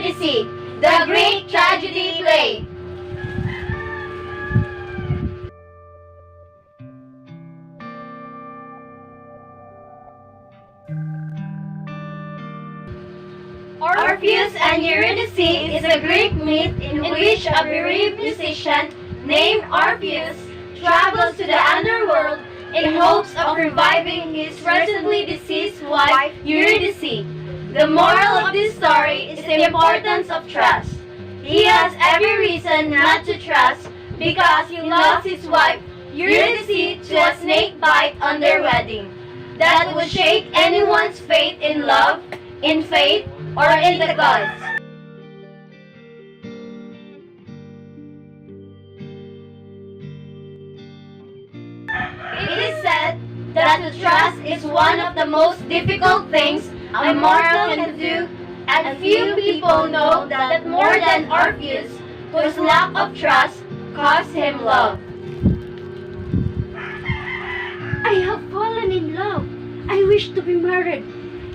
Eurydice, the Greek tragedy play. Orpheus and Eurydice is a Greek myth in which a bereaved musician named Orpheus travels to the underworld in hopes of reviving his recently deceased wife Eurydice. The moral of this story is the importance of trust. He has every reason not to trust because he lost his wife Eurydice to a snake bite on their wedding. That would shake anyone's faith in love, in faith, or in the gods. It is said that to trust is one of the most difficult things a mortal can do, and few people know that more than Orpheus, whose lack of trust cost him love. I have fallen in love. I wish to be married.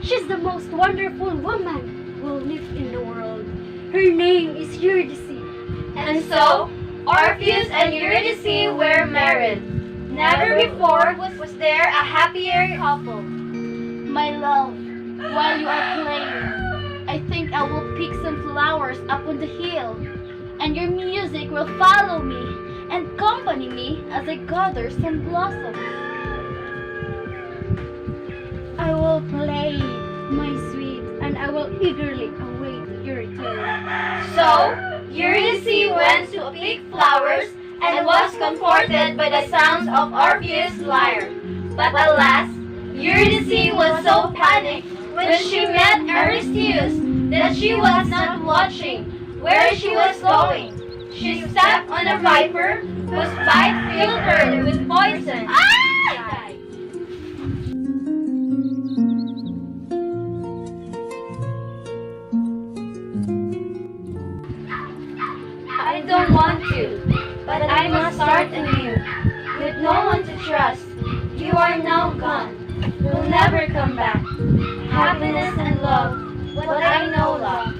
She's the most wonderful woman who lives in the world. Her name is Eurydice. And so, Orpheus and Eurydice were married. Never before was there a happier couple. My love, while you are playing, I think I will pick some flowers up on the hill, and your music will follow me and accompany me as I gather some blossoms. I will play, my sweet, and I will eagerly await your return. So, Eurydice went to pick flowers and was comforted by the sounds of Orpheus' lyre. But alas, Eurydice was so panicked when she met Eurystheus that she was not watching where she was going. She stepped on a viper whose bite filled her with poison. I don't want to, but I must start anew. With no one to trust, you are now gone. You'll never come back. Happiness and love, what I know love.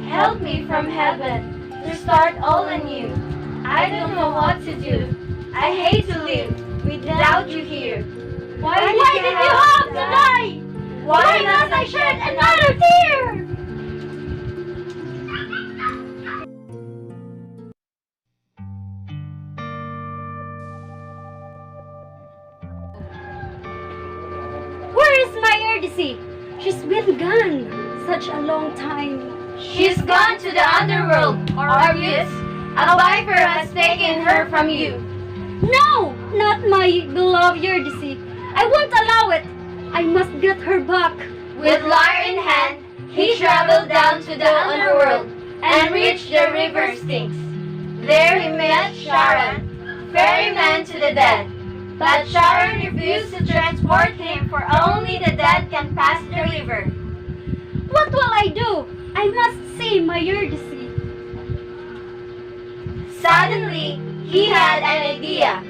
Help me from heaven to start all anew. I don't know what to do. I hate to live without you here. Why did you have to die? Why must I shed another tear? Where is my Eurydice? She's been gone such a long time. She's gone to the underworld, Orpheus. A viper has taken her from you. No, not my beloved Eurydice. I won't allow it. I must get her back. With lyre in hand, he traveled down to the underworld and reached the river Styx. There he met Charon, ferryman to the dead. But Charon refused to transport him, for only the dead can pass the river. What will I do? I must see my Eurydice. Suddenly, he had an idea.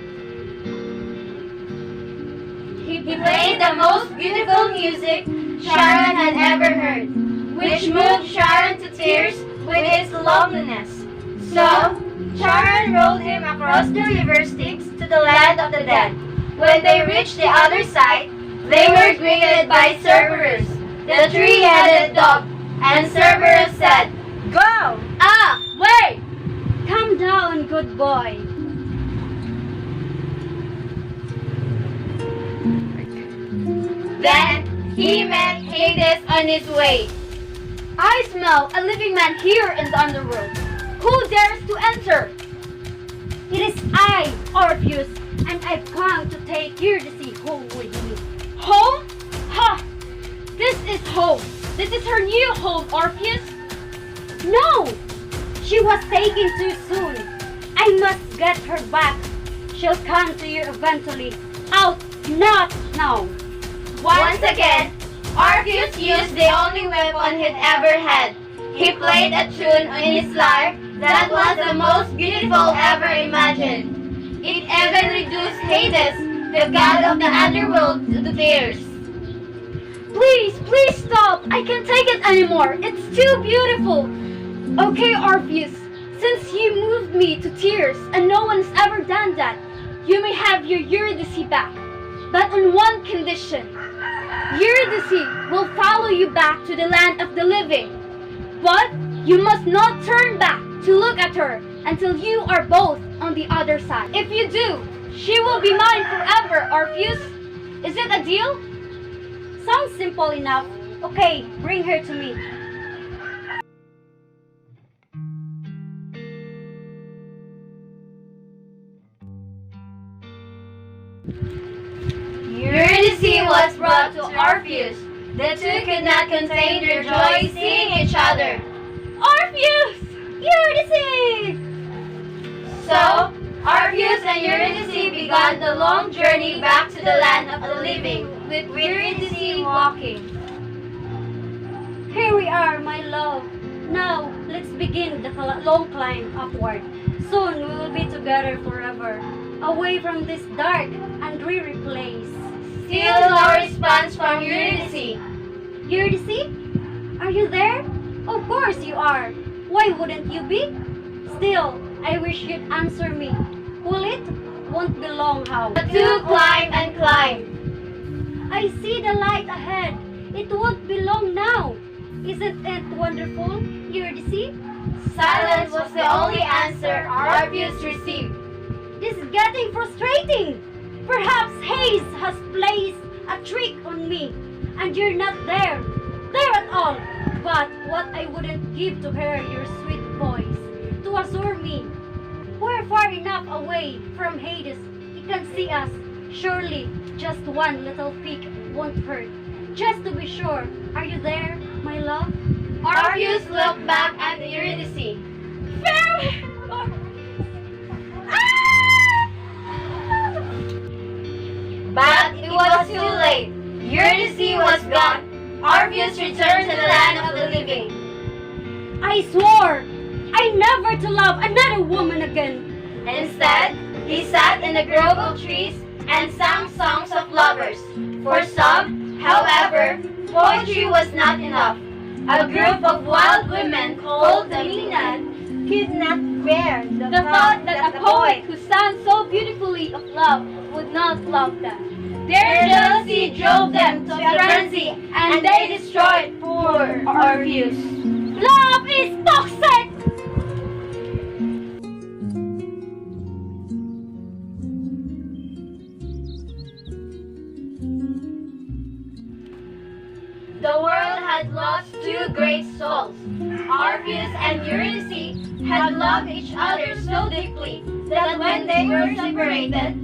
He played the most beautiful music Charon had ever heard, which moved Charon to tears with his loveliness. So, Charon rowed him across the river Styx to the land of the dead. When they reached the other side, they were greeted by Cerberus, the three-headed dog, and Cerberus said, "Go!" Ah, wait! Calm down, good boy. Then he met Hades on his way. I smell a living man here in the underworld. Who dares to enter? It is I, Orpheus, and I've come to take Eurydice home with me. Home? Ha! This is home. This is her new home, Orpheus. No! She was taken too soon. I must get her back. She'll come to you eventually. Out, not now. Once again, Orpheus used the only weapon he'd ever had. He played a tune on his lyre that was the most beautiful ever imagined. It even reduced Hades, the god of the underworld, to tears. Please, please stop. I can't take it anymore. It's too beautiful. Okay, Orpheus, since you moved me to tears and no one's ever done that, you may have your Eurydice back. But on one condition. Eurydice will follow you back to the land of the living. But you must not turn back to look at her until you are both on the other side. If you do, she will be mine forever, Orpheus. Is it a deal? Sounds simple enough. Okay, bring her to me. Eurydice was brought to Orpheus. The two could not contain their joy seeing each other. Orpheus! Eurydice! So, Orpheus and Eurydice began the long journey back to the land of the living, with Eurydice walking. Here we are, my love. Now, let's begin the long climb upward. Soon we will be together forever, away from this dark and dreary place. Still no response from Eurydice. Eurydice? Are you there? Of course you are. Why wouldn't you be? Still, I wish you'd answer me. Will it? Won't be long, how? The two climb and climb. I see the light ahead. It won't be long now. Isn't it wonderful, Eurydice? Silence was the only answer Orpheus received. This is getting frustrating. Perhaps haze has played a trick on me, and you're not there at all. But what I wouldn't give to hear your sweet voice, to assure me, we're far enough away from Hades, he can see us. Surely, just one little peek won't hurt. Just to be sure, are you there, my love? Orpheus looked back at Eurydice. Farewell! But it was too late. Eurydice was gone. Orpheus returned to the land of the living. I swore I never to love another woman again. Instead, he sat in a grove of trees and sang songs of lovers. For some, however, poetry was not enough. A group of wild women called the Maenad could not bear The thought that a poet who sang so beautifully of love would not love them. Their jealousy drove them to frenzy, and they destroyed poor Orpheus. Love is toxic! The world had lost two great souls. Orpheus and Eurydice had loved each other so deeply that when they were separated,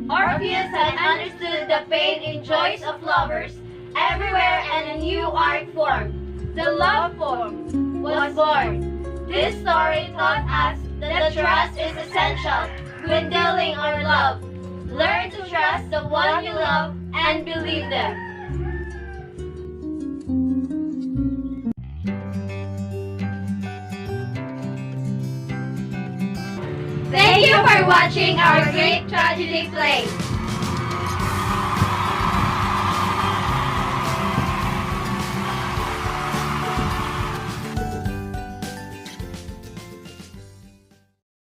Orpheus had understood the pain and joys of lovers everywhere, and a new art form, the love form, was born. This story taught us that trust is essential when dealing our love. Learn to trust the one you love and believe them. Thank you for watching our great tragedy play.